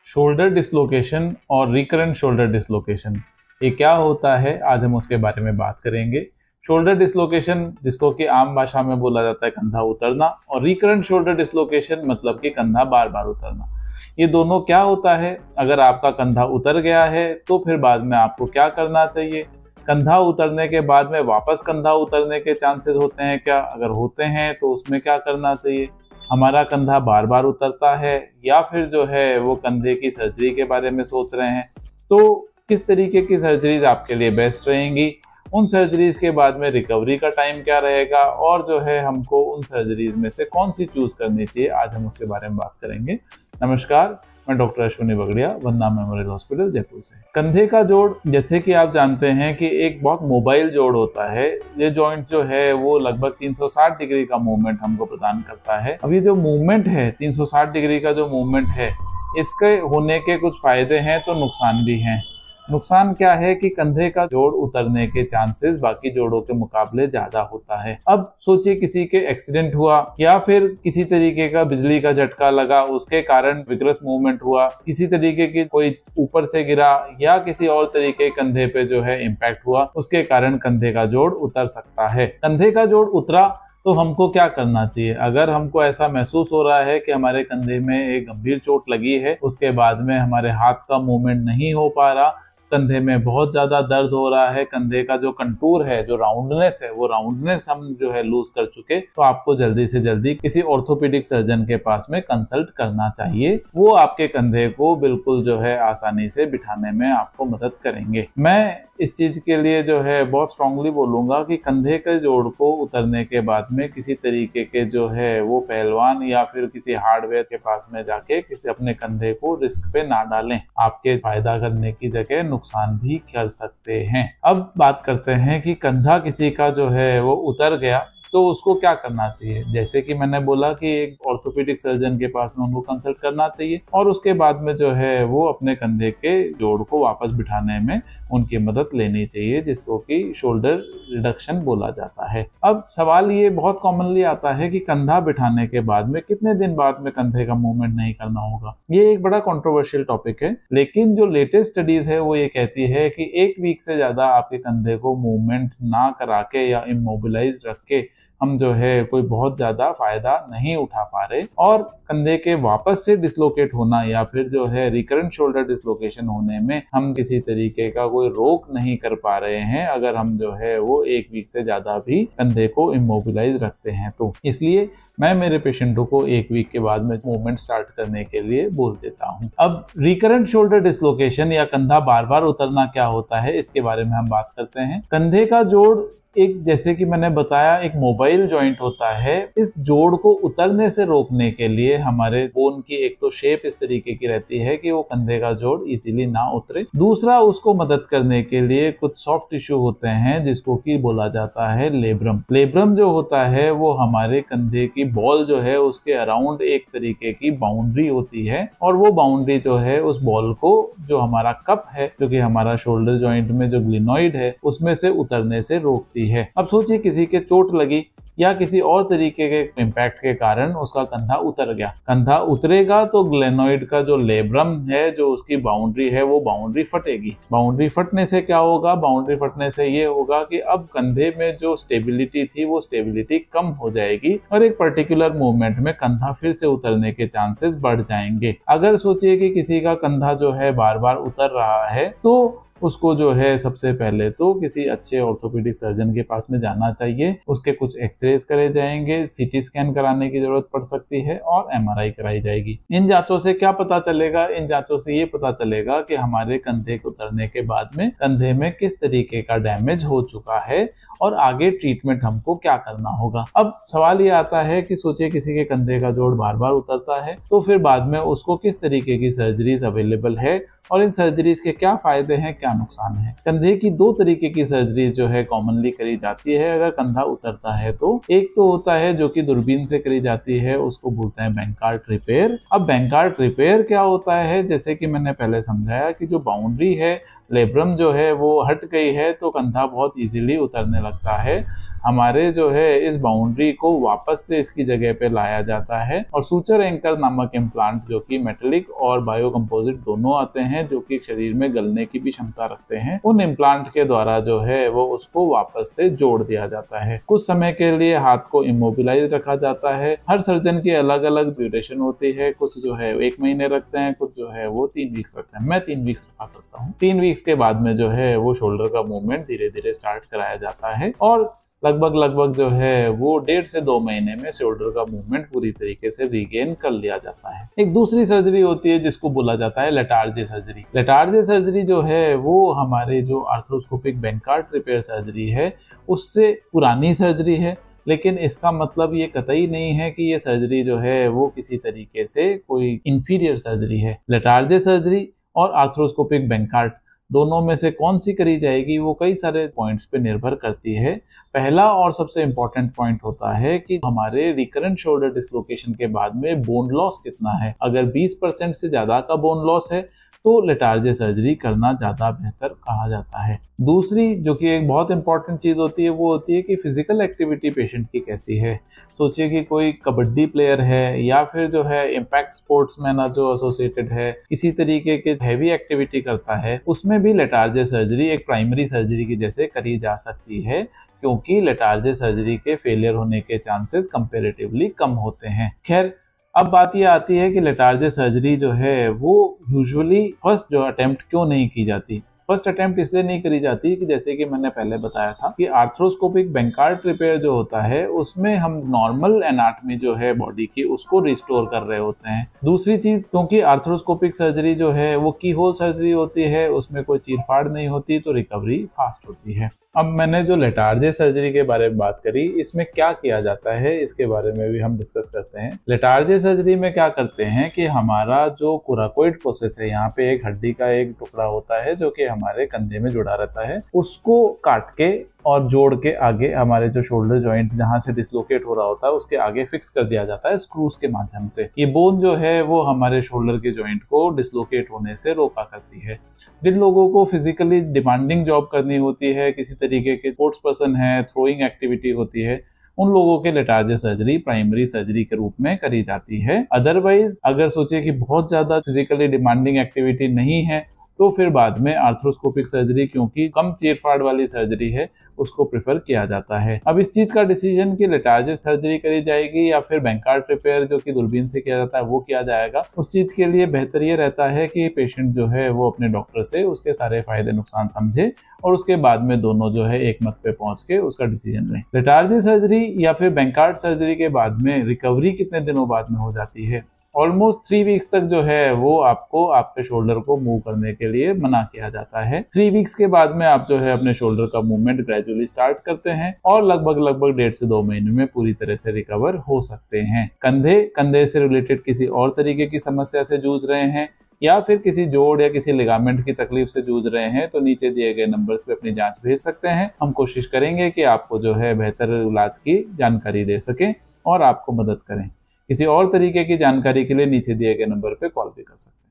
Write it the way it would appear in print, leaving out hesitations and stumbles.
Shoulder dislocation और recurrent shoulder dislocation, ये क्या होता है, आज हम उसके बारे में बात करेंगे। शोल्डर डिसलोकेशन, जिसको कि आम भाषा में बोला जाता है कंधा उतरना, और रिकरेंट शोल्डर डिसलोकेशन मतलब कि कंधा बार बार उतरना। ये दोनों क्या होता है, अगर आपका कंधा उतर गया है तो फिर बाद में आपको क्या करना चाहिए। कंधा उतरने के बाद में वापस कंधा उतरने के चांसेस होते हैं क्या, अगर होते हैं तो उसमें क्या करना चाहिए। हमारा कंधा बार बार उतरता है या फिर जो है वो कंधे की सर्जरी के बारे में सोच रहे हैं, तो किस तरीके की सर्जरीज आपके लिए बेस्ट रहेंगी, उन सर्जरीज के बाद में रिकवरी का टाइम क्या रहेगा, और जो है हमको उन सर्जरीज में से कौन सी चूज करनी चाहिए, आज हम उसके बारे में बात करेंगे। नमस्कार, मैं डॉक्टर अश्विनी बगड़िया, वंदना मेमोरियल हॉस्पिटल जयपुर से। कंधे का जोड़, जैसे कि आप जानते हैं कि एक बहुत मोबाइल जोड़ होता है। ये जॉइंट जो है वो लगभग 360 डिग्री का मूवमेंट हमको प्रदान करता है। अब ये जो मूवमेंट है, 360 डिग्री का जो मूवमेंट है, इसके होने के कुछ फायदे हैं तो नुकसान भी हैं। नुकसान क्या है कि कंधे का जोड़ उतरने के चांसेस बाकी जोड़ों के मुकाबले ज्यादा होता है। अब सोचिए किसी के एक्सीडेंट हुआ या फिर किसी तरीके का बिजली का झटका लगा, उसके कारण विग्रस मूवमेंट हुआ, किसी तरीके की कोई ऊपर से गिरा या किसी और तरीके कंधे पे जो है इम्पैक्ट हुआ, उसके कारण कंधे का जोड़ उतर सकता है। कंधे का जोड़ उतरा तो हमको क्या करना चाहिए। अगर हमको ऐसा महसूस हो रहा है कि हमारे कंधे में एक गंभीर चोट लगी है, उसके बाद में हमारे हाथ का मूवमेंट नहीं हो पा रहा, कंधे में बहुत ज्यादा दर्द हो रहा है, कंधे का जो कंटूर है, जो राउंडनेस है, वो राउंडनेस हम जो है लूज कर चुके, तो आपको जल्दी से जल्दी किसी ऑर्थोपेडिक सर्जन के पास में कंसल्ट करना चाहिए। वो आपके कंधे को बिल्कुल जो है आसानी से बिठाने में आपको मदद करेंगे। मैं इस चीज के लिए जो है बहुत स्ट्रांगली बोलूंगा कि कंधे के जोड़ को उतरने के बाद में किसी तरीके के जो है वो पहलवान या फिर किसी हार्डवेयर के पास में जाके किसी अपने कंधे को रिस्क पे ना डालें। आपके फायदा करने की जगह नुकसान भी कर सकते हैं। अब बात करते हैं कि कंधा किसी का जो है वो उतर गया तो उसको क्या करना चाहिए। जैसे कि मैंने बोला कि एक ऑर्थोपेडिक सर्जन के पास में उनको कंसल्ट करना चाहिए और उसके बाद में जो है वो अपने कंधे के जोड़ को वापस बिठाने में उनकी मदद लेनी चाहिए, जिसको कि शोल्डर रिडक्शन बोला जाता है। अब सवाल ये बहुत कॉमनली आता है कि कंधा बिठाने के बाद में कितने दिन बाद में कंधे का मूवमेंट नहीं करना होगा। ये एक बड़ा कंट्रोवर्शियल टॉपिक है, लेकिन जो लेटेस्ट स्टडीज है वो ये कहती है कि 1 वीक से ज्यादा आपके कंधे को मूवमेंट ना करा के या इमोबिलाइज रख के हम जो है कोई बहुत ज्यादा फायदा नहीं उठा पा रहे, और कंधे के वापस से डिसलोकेट होना या फिर जो है रिकरेंट शोल्डर डिसलोकेशन होने में हम किसी तरीके का कोई रोक नहीं कर पा रहे हैं अगर हम जो है वो 1 वीक से ज्यादा भी कंधे को इमोबिलाइज रखते हैं। तो इसलिए मैं मेरे पेशेंटों को 1 वीक के बाद में मूवमेंट स्टार्ट करने के लिए बोल देता हूं। अब रिकरेंट शोल्डर डिसलोकेशन या कंधा बार बार उतरना क्या होता है, इसके बारे में हम बात करते हैं। कंधे का जोड़ एक, जैसे कि मैंने बताया, एक मोबाइल जॉइंट होता है। इस जोड़ को उतरने से रोकने के लिए हमारे बोन की एक तो शेप इस तरीके की रहती है कि वो कंधे का जोड़ इजीली ना उतरे। दूसरा, उसको मदद करने के लिए कुछ सॉफ्ट टिश्यू होते हैं जिसको कि बोला जाता है लेब्रम। लेब्रम जो होता है वो हमारे कंधे की बॉल जो है उसके अराउंड एक तरीके की बाउंड्री होती है, और वो बाउंड्री जो है उस बॉल को, जो हमारा कप है, जो कि हमारा शोल्डर जॉइंट में जो ग्लिनोइड है, उसमें से उतरने से रोकती है। अब सोचिए किसी के चोट लगी या किसी और तरीके के इम्पैक्ट के कारण उसका कंधा उतर गया। कंधा उतरेगा तो ग्लेनोइड का जो लेब्रम है, जो उसकी बाउंड्री है, वो बाउंड्री फटेगी। बाउंड्री फटने से क्या होगा, बाउंड्री फटने से ये होगा कि अब कंधे में जो स्टेबिलिटी थी वो स्टेबिलिटी कम हो जाएगी और एक पर्टिकुलर मूवमेंट में कंधा फिर से उतरने के चांसेस बढ़ जाएंगे। अगर सोचिए कि किसी का कंधा जो है बार बार उतर रहा है तो उसको जो है सबसे पहले तो किसी अच्छे ऑर्थोपेडिक सर्जन के पास में जाना चाहिए। उसके कुछ एक्सरेज करे जाएंगे, सीटी स्कैन कराने की जरूरत पड़ सकती है और एमआरआई कराई जाएगी। इन जांचों से क्या पता चलेगा, इन जांचों से ये पता चलेगा कि हमारे कंधे को उतरने के बाद में कंधे में किस तरीके का डैमेज हो चुका है और आगे ट्रीटमेंट हमको क्या करना होगा। अब सवाल ये आता है कि सोचिए किसी के कंधे का जोड़ बार बार उतरता है तो फिर बाद में उसको किस तरीके की सर्जरीज अवेलेबल है और इन सर्जरीज के क्या फायदे हैं, क्या नुकसान है। कंधे की 2 तरीके की सर्जरी जो है कॉमनली करी जाती है अगर कंधा उतरता है तो। एक तो होता है जो कि दूरबीन से करी जाती है, उसको बोलते हैं बैंकार्ट रिपेयर। अब बैंकार्ट रिपेयर क्या होता है, जैसे कि मैंने पहले समझाया कि जो बाउंड्री है लेब्रम जो है वो हट गई है तो कंधा बहुत इजीली उतरने लगता है। हमारे जो है इस बाउंड्री को वापस से इसकी जगह पे लाया जाता है और सूचर एंकर नामक इम्प्लांट जो कि मेटेलिक और बायोकंपोजिट दोनों आते हैं, जो कि शरीर में गलने की भी क्षमता रखते हैं, उन इम्प्लांट के द्वारा जो है वो उसको वापस से जोड़ दिया जाता है। कुछ समय के लिए हाथ को इमोबिलाइज रखा जाता है। हर सर्जन की अलग अलग ड्यूरेशन होती है, कुछ जो है 1 महीने रखते हैं, कुछ जो है वो 3 वीक्स रखते हैं। मैं 3 वीक्स रखा करता हूँ। 3 वीक्स के बाद में जो है वो शोल्डर का मूवमेंट धीरे धीरे स्टार्ट कराया जाता है और लगभग जो है वो 1.5 से 2 महीने में शोल्डर का मूवमेंट पूरी तरीके से रीगेन कर लिया जाता है। एक दूसरी सर्जरी होती है जिसको बोला जाता है लेटार्जी सर्जरी। लेटार्जी सर्जरी जो है वो हमारे जो आर्थ्रोस्कोपिक बेंकार्ट रिपेयर सर्जरी है उससे पुरानी सर्जरी है, लेकिन इसका मतलब ये कतई नहीं है कि ये सर्जरी जो है वो किसी तरीके से कोई इंफीरियर सर्जरी है। लेटार्जी सर्जरी और आर्थ्रोस्कोपिक बेंकार्ट दोनों में से कौन सी करी जाएगी वो कई सारे पॉइंट्स पे निर्भर करती है। पहला और सबसे इम्पोर्टेंट पॉइंट होता है कि हमारे रिकरेंट शोल्डर डिसलोकेशन के बाद में बोन लॉस कितना है। अगर 20% से ज्यादा का बोन लॉस है तो लेटार्जी सर्जरी करना ज्यादा बेहतर कहा जाता है। दूसरी जो कि एक बहुत इंपॉर्टेंट चीज होती है वो होती है कि फिजिकल एक्टिविटी पेशेंट की कैसी है। सोचिए कि कोई कबड्डी प्लेयर है या फिर जो है इम्पैक्ट स्पोर्ट्समैन जो एसोसिएटेड है, किसी तरीके के हैवी एक्टिविटी करता है, उसमें भी लेटार्जी सर्जरी एक प्राइमरी सर्जरी की जैसे करी जा सकती है, क्योंकि लेटार्जी सर्जरी के फेलियर होने के चांसेस कंपेरेटिवली कम होते हैं। खैर, अब बात ये आती है कि लेटार्जी सर्जरी जो है वो यूजुअली फर्स्ट जो अटेम्प्ट क्यों नहीं की जाती। फर्स्ट अटेम्प्ट इसलिए नहीं करी जाती कि जैसे कि मैंने पहले बताया था कि आर्थ्रोस्कोपिक बेंकार्ट रिपेयर जो होता है उसमें हम नॉर्मल एनाटॉमी जो है बॉडी की उसको रिस्टोर कर रहे होते हैं। दूसरी चीज, क्योंकि आर्थ्रोस्कोपिक सर्जरी जो है वो की होल सर्जरी होती है, उसमें कोई चीरफाड़ नहीं होती, तो रिकवरी फास्ट होती है। अब मैंने जो लेटार्जी सर्जरी के बारे में बात करी, इसमें क्या किया जाता है इसके बारे में भी हम डिस्कस करते हैं। लेटार्जी सर्जरी में क्या करते हैं कि हमारा जो कोराकोइड प्रोसेस है, यहाँ पे एक हड्डी का एक टुकड़ा होता है जो कि हमारे कंधे में जुड़ा रहता है, उसको काट के और जोड़ के आगे हमारे जो शोल्डर जॉइंट जहां से डिसलोकेट हो रहा होता है उसके आगे फिक्स कर दिया जाता है स्क्रूज के माध्यम से। ये बोन जो है वो हमारे शोल्डर के जॉइंट को डिसलोकेट होने से रोका करती है। जिन लोगों को फिजिकली डिमांडिंग जॉब करनी होती है, किसी तरीके के स्पोर्ट्स पर्सन है, थ्रोइंग एक्टिविटी होती है, उन लोगों के लेटार्जी सर्जरी प्राइमरी सर्जरी के रूप में करी जाती है। अदरवाइज अगर सोचे कि बहुत ज्यादा फिजिकली डिमांडिंग एक्टिविटी नहीं है तो फिर बाद में आर्थ्रोस्कोपिक सर्जरी, क्योंकि कम चीरफाड़ वाली सर्जरी है, उसको प्रेफर किया जाता है। अब इस चीज का डिसीजन कि लेटार्जी सर्जरी करी जाएगी या फिर बेंकार्ट रिपेयर जो कि दूरबीन से किया जाता है वो किया जाएगा, उस चीज के लिए बेहतर ये रहता है कि पेशेंट जो है वो अपने डॉक्टर से उसके सारे फायदे नुकसान समझे और उसके बाद में दोनों जो है एक मत पे पहुंच के उसका डिसीजन लें। लेटार्जी सर्जरी या फिर बेंकार्ट सर्जरी के बाद में रिकवरी कितने दिनों बाद में हो जाती है? ऑलमोस्ट 3 वीक्स तक जो है वो आपको आपके शोल्डर को मूव करने के लिए मना किया जाता है। 3 वीक्स के बाद में आप जो है अपने शोल्डर का मूवमेंट ग्रेजुअली स्टार्ट करते हैं और लगभग 1.5 से 2 महीने में पूरी तरह से रिकवर हो सकते हैं। कंधे से रिलेटेड किसी और तरीके की समस्या से जूझ रहे हैं या फिर किसी जोड़ या किसी लिगामेंट की तकलीफ से जूझ रहे हैं तो नीचे दिए गए नंबर्स पे अपनी जांच भेज सकते हैं। हम कोशिश करेंगे कि आपको जो है बेहतर इलाज की जानकारी दे सकें और आपको मदद करें। किसी और तरीके की जानकारी के लिए नीचे दिए गए नंबर पे कॉल भी कर सकते हैं।